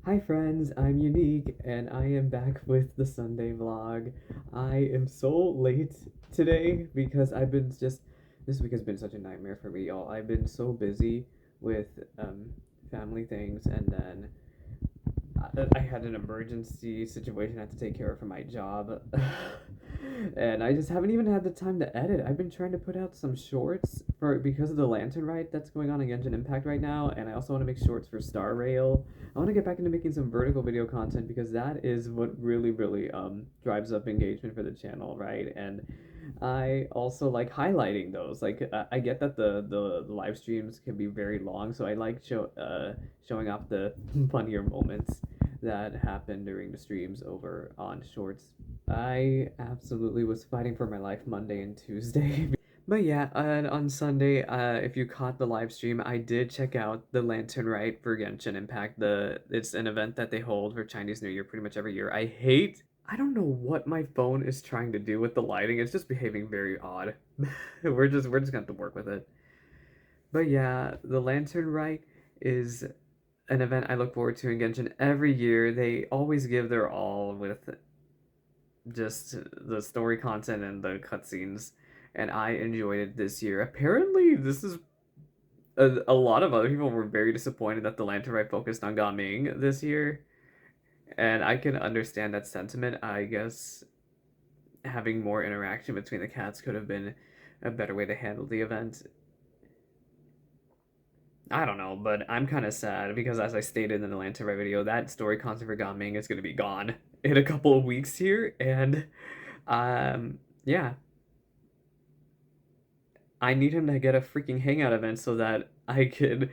Hi friends, I'm Unique and I am back with the Sunday vlog. I am so late today because this week has been such a nightmare for me, y'all. I've been so busy with family things, and then I had an emergency situation I had to take care of for my job. And I just haven't even had the time to edit. I've been trying to put out some shorts for because of the lantern rite that's going on in Genshin Impact right now, and I also want to make shorts for Star Rail. I want to get back into making some vertical video content because that is what really drives up engagement for the channel, right? And I also like highlighting those. Like I get that the live streams can be very long, so I like showing off the funnier moments that happened during the streams over on shorts. I absolutely was fighting for my life Monday and Tuesday. But yeah, on Sunday, if you caught the live stream, I did check out the Lantern Rite for Genshin Impact. It's an event that they hold for Chinese New Year pretty much every year. I don't know what my phone is trying to do with the lighting. It's just behaving very odd. We're just gonna have to work with it. But yeah, the Lantern Rite is an event I look forward to in Genshin every year. They always give their all with just the story content and the cutscenes, and I enjoyed it this year. Apparently, this is a lot of other people were very disappointed that the Lantern Rite focused on Gaming this year, and I can understand that sentiment. I guess having more interaction between the cats could have been a better way to handle the event. I don't know, but I'm kind of sad because, as I stated in the Lantern Rite video, that story content for Gaming is going to be gone in a couple of weeks here, and yeah, I need him to get a freaking hangout event so that I could,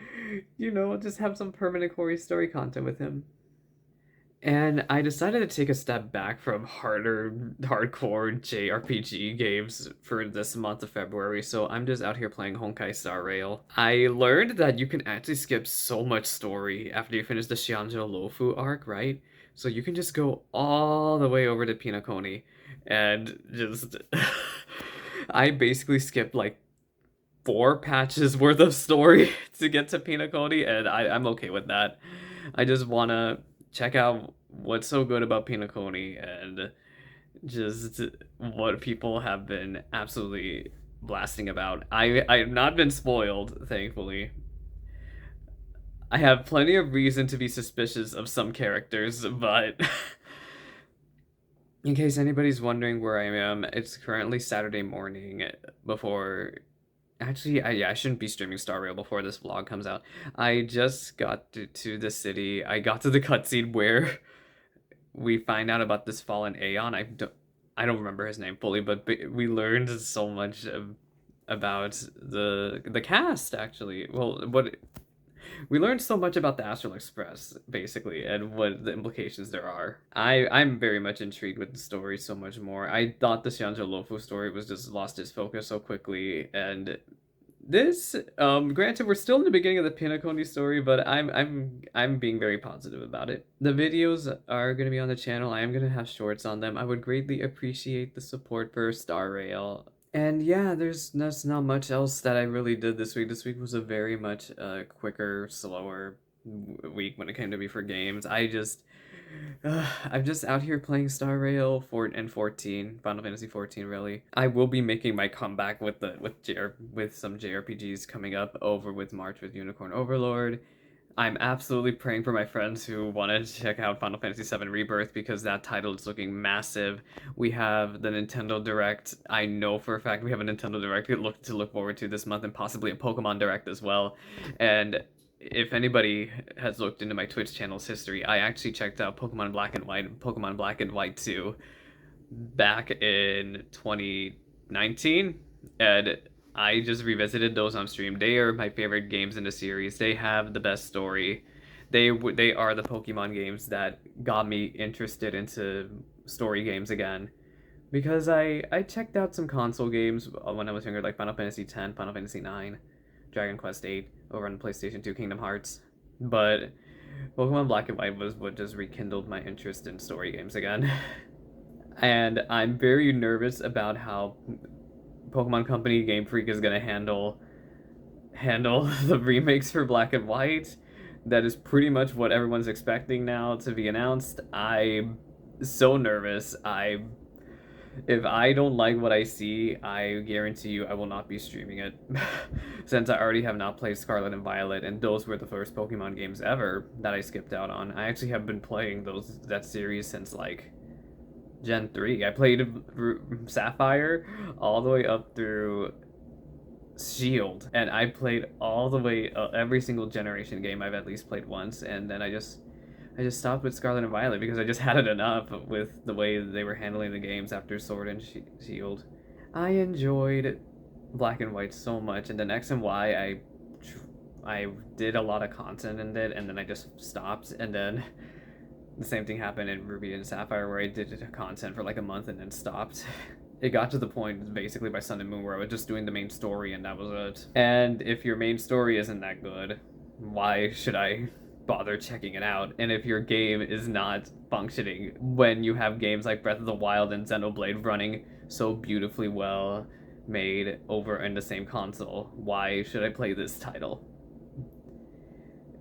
just have some permanent Corey story content with him. And I decided to take a step back from hardcore JRPG games for this month of February, so I'm just out here playing Honkai Star Rail. I learned that you can actually skip so much story after you finish the Xianzhou Lofu arc, right? So you can just go all the way over to Penacony and just I basically skipped like 4 patches worth of story to get to Penacony, and I'm okay with that. I just wanna check out what's so good about Penacony and just what people have been absolutely blasting about. I've not been spoiled, thankfully. I have plenty of reason to be suspicious of some characters, but in case anybody's wondering where I am, it's currently Saturday morning before. Actually, yeah, I shouldn't be streaming Star Rail before this vlog comes out. I just got to the city. I got to the cutscene where we find out about this fallen Aeon. I don't remember his name fully, but we learned so much about the cast actually. Well, what we learned so much about the Astral Express basically, and what the implications there are. I'm very much intrigued with the story so much more. I thought the Xianzhou Lofu story was just lost its focus so quickly, and this, granted, we're still in the beginning of the Penacony story, but I'm being very positive about it. The videos are gonna be on the channel. I am gonna have shorts on them. I would greatly appreciate the support for Star Rail. And yeah, there's not much else that I really did this week. This week was a very much quicker, slower week when it came to me for games. I'm just out here playing Star Rail 4 and 14, Final Fantasy 14 really. I will be making my comeback with some JRPGs coming up over with March with Unicorn Overlord. I'm absolutely praying for my friends who want to check out Final Fantasy VII Rebirth because that title is looking massive. We have the Nintendo Direct. I know for a fact we have a Nintendo Direct to look forward to this month, and possibly a Pokemon Direct as well. And if anybody has looked into my Twitch channel's history, I actually checked out Pokemon Black and White and Pokemon Black and White 2 back in 2019, and I just revisited those on stream. They are my favorite games in the series. They have the best story. They are the Pokemon games that got me interested into story games again. Because I checked out some console games when I was younger, like Final Fantasy X, Final Fantasy IX, Dragon Quest VIII over on PlayStation 2, Kingdom Hearts. But Pokemon Black and White was what just rekindled my interest in story games again. And I'm very nervous about how Pokemon Company Game Freak is gonna handle the remakes for Black and White. That is pretty much what everyone's expecting now to be announced. I'm so nervous. If I don't like what I see, I guarantee you I will not be streaming it. Since I already have not played Scarlet and Violet, and those were the first Pokemon games ever that I skipped out on. I actually have been playing that series since like Gen 3. I played Sapphire all the way up through Shield, and I played all the way every single generation game I've at least played once, and then I just stopped with Scarlet and Violet because I just had it enough with the way they were handling the games after Sword and Shield. I enjoyed Black and White so much, and then X and Y I did a lot of content in it, and then I just stopped, and then the same thing happened in Ruby and Sapphire where I did content for like a month and then stopped. It got to the point basically by Sun and Moon where I was just doing the main story and that was it. And if your main story isn't that good, why should I bother checking it out? And if your game is not functioning when you have games like Breath of the Wild and Xenoblade running so beautifully well made over in the same console, why should I play this title?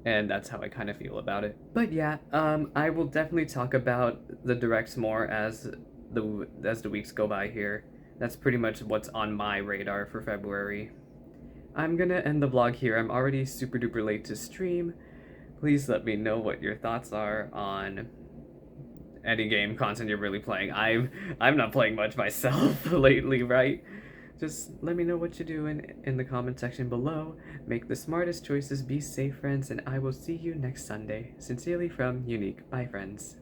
And that's how I kind of feel about it. But yeah, I will definitely talk about the directs more as the weeks go by here. That's pretty much what's on my radar for February. I'm gonna end the vlog here. I'm already super duper late to stream. Please let me know what your thoughts are on any game content you're really playing. I'm not playing much myself lately, right? Just let me know what you do in the comment section below. Make the smartest choices, be safe, friends, and I will see you next Sunday. Sincerely from Unique. Bye, friends.